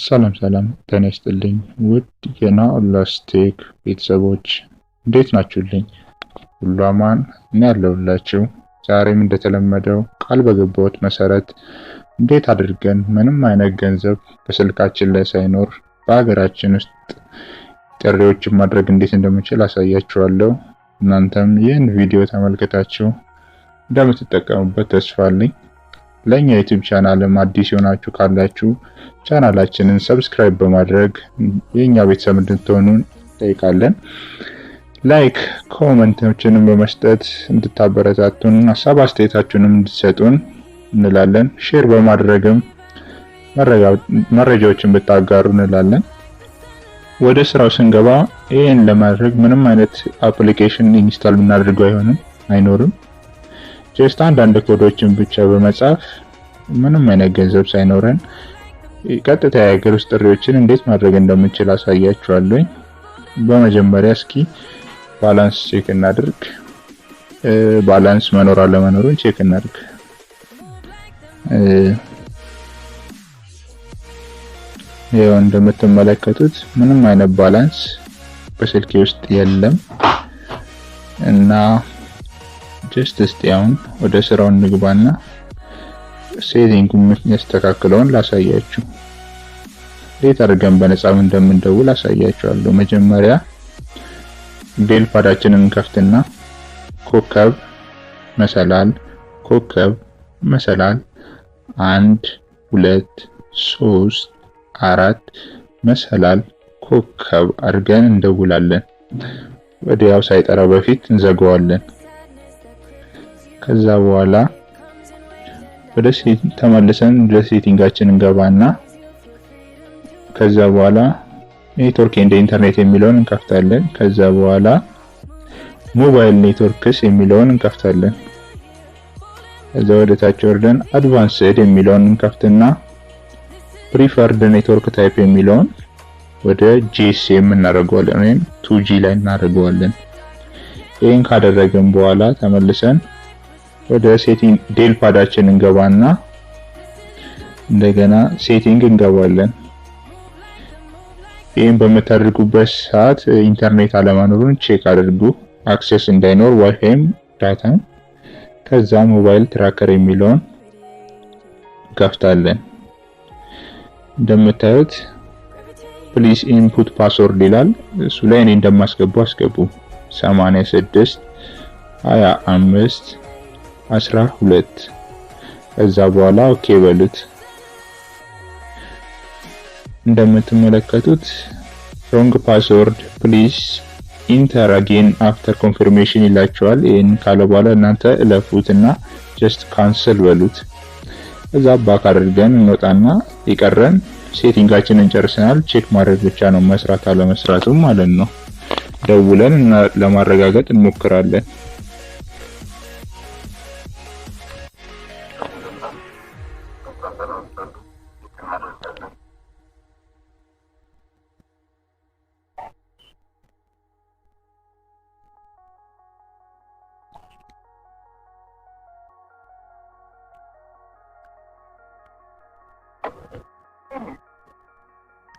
ሰላም ጤና ይስጥልኝ ውድ የናኦላስቴክ ቤተሰቦች እንዴት ናችሁልኝ? ሁሉ አማን እኔ ያለሁላችሁ። ዛሬም እንደተለመደው ቃል በገባሁት መሰረት እንዴት አድርገን ምንም አይነት ገንዘብ በስልካችን ላይ ሳይኖር በሀገራችን ውስጥ ጥሪዎችን ማድረግ እንዴት እንደምንችል አሳያችኋለሁ። እናንተም ይህን ቪዲዮ ተመልክታችሁ እንደምትጠቀሙበት ተስፋ አለኝ። ለኛ ዩቲዩብ ቻናልም አዲስ ሆናችሁ ካላችሁ ቻናላችንን ሰብስክራይብ በማድረግ የኛ ቤተሰብ እንድትሆኑ ጠይቃለን። ላይክ ኮሜንቶችንም በመስጠት እንድታበረታቱን ሐሳብ አስተያየታችሁንም እንድትሰጡን እንላለን። ሼር በማድረግም መረጃዎችን ብታጋሩ እንላለን። ወደ ስራው ስንገባ ይሄን ለማድረግ ምንም አይነት አፕሊኬሽን ኢንስታል ብናደርገው አይኖርም። ጀስት አንዳንድ ኮዶችን ብቻ በመጻፍ ምንም አይነት ገንዘብ ሳይኖረን ቀጥታ የሀገር ውስጥ ጥሪዎችን እንዴት ማድረግ እንደምንችል አሳያችኋለሁ። በመጀመሪያ እስኪ ባላንስ ቼክ እናድርግ። ባላንስ መኖር አለመኖሩን ቼክ እናድርግ። ይሄው እንደምትመለከቱት ምንም አይነት ባላንስ በስልኬ ውስጥ የለም እና ጀስት እስቲ አሁን ወደ ስራው እንግባና ሴቲንጉን የሚያስተካክለውን ላሳያችሁ። እንዴት አድርገን በነፃ እንደምንደውል አሳያችኋለሁ። መጀመሪያ ዴል ፓዳችንን እንከፍትና ኮከብ መሰላል 1 2 3 4 መሰላል ኮከብ አድርገን እንደውላለን። ወዲያው ሳይጠራ በፊት እንዘጋዋለን። ከዛ በኋላ ወደ ተመልሰን ወደ ሴቲንጋችን እንገባና ከዛ በኋላ ኔትወርክ ኤንድ ኢንተርኔት የሚለውን እንከፍታለን። ከዛ በኋላ ሞባይል ኔትወርክስ የሚለውን እንከፍታለን። ከዛ ወደ ታች ወርደን አድቫንስድ የሚለውን እንከፍትና ፕሪፈርድ ኔትወርክ ታይፕ የሚለውን ወደ GSM እናደርገዋለን ወይም 2G ላይ እናደርገዋለን። ይሄን ካደረግን በኋላ ተመልሰን ወደ ሴቲንግ ዴል ፓዳችን እንገባና እንደገና ሴቲንግ እንገባለን። ይሄን በመታደርጉበት ሰዓት ኢንተርኔት አለመኖሩን ቼክ አድርጉ። አክሰስ እንዳይኖር ዋይፋይም ዳታ። ከዛ ሞባይል ትራከር የሚለውን እንከፍታለን። እንደምታዩት ፕሊዝ ኢንፑት ፓስወርድ ይላል። እሱ ላይ እኔ እንደማስገባው አስገቡ። 86 25 12 ከዛ በኋላ ኦኬ በሉት። እንደምትመለከቱት ሮንግ ፓስወርድ ፕሊዝ ኢንተር አጌን አፍተር ኮንፊርሜሽን ይላችኋል። ይሄን ካለ በኋላ እናንተ እለፉትና ጀስት ካንሰል በሉት። ከዛ ባክ አድርገን እንወጣና ይቀረን ሴቲንጋችንን ጨርሰናል። ቼክ ማድረግ ብቻ ነው መስራት አለመስራቱም ማለት ነው። ደውለን ለማረጋገጥ እንሞክራለን።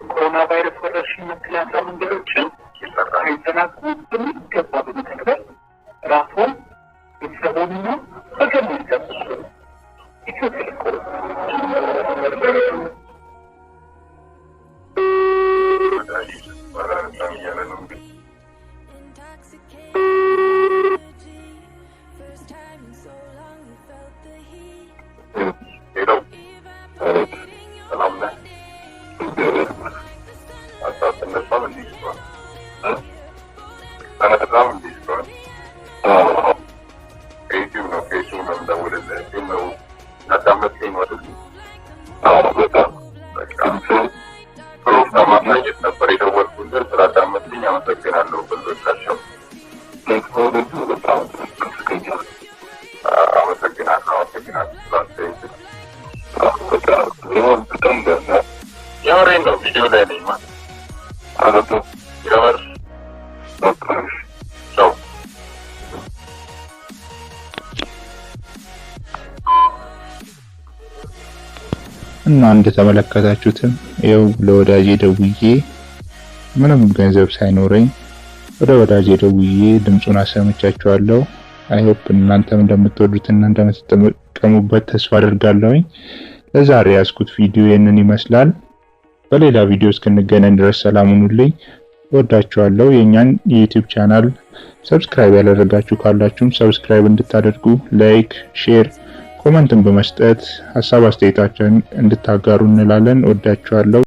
ኮሮና ቫይረስ ወረርሽኝ መከላከያ መንገዶችን ሳይዘናጉ በሚገባ በመተግበር ራስዎን ቤተሰቦንና በገንዘብ ይጠብቁ። ኢትዮ ቴሌኮም ቪዲዮ ላይ ነኝ ማለት ነው። እና እንደተመለከታችሁትም ይኸው ለወዳጄ ደውዬ ምንም ገንዘብ ሳይኖረኝ ወደ ወዳጄ ደውዬ ድምጹን አሰምቻችኋለሁ። አይ ሆፕ እናንተም እንደምትወዱትና እንደምትጠቀሙበት ተስፋ አደርጋለሁ። ለዛሬ ያስኩት ቪዲዮ ይሄንን ይመስላል። በሌላ ቪዲዮ እስክንገናኝ ድረስ ሰላም ሁኑልኝ። ወዳችኋለሁ። የኛን የዩቲዩብ ቻናል ሰብስክራይብ ያላደረጋችሁ ካላችሁም ሰብስክራይብ እንድታደርጉ፣ ላይክ፣ ሼር፣ ኮሜንትን በመስጠት ሐሳብ አስተያየታችሁን እንድታጋሩ እንላለን። ወዳችኋለሁ።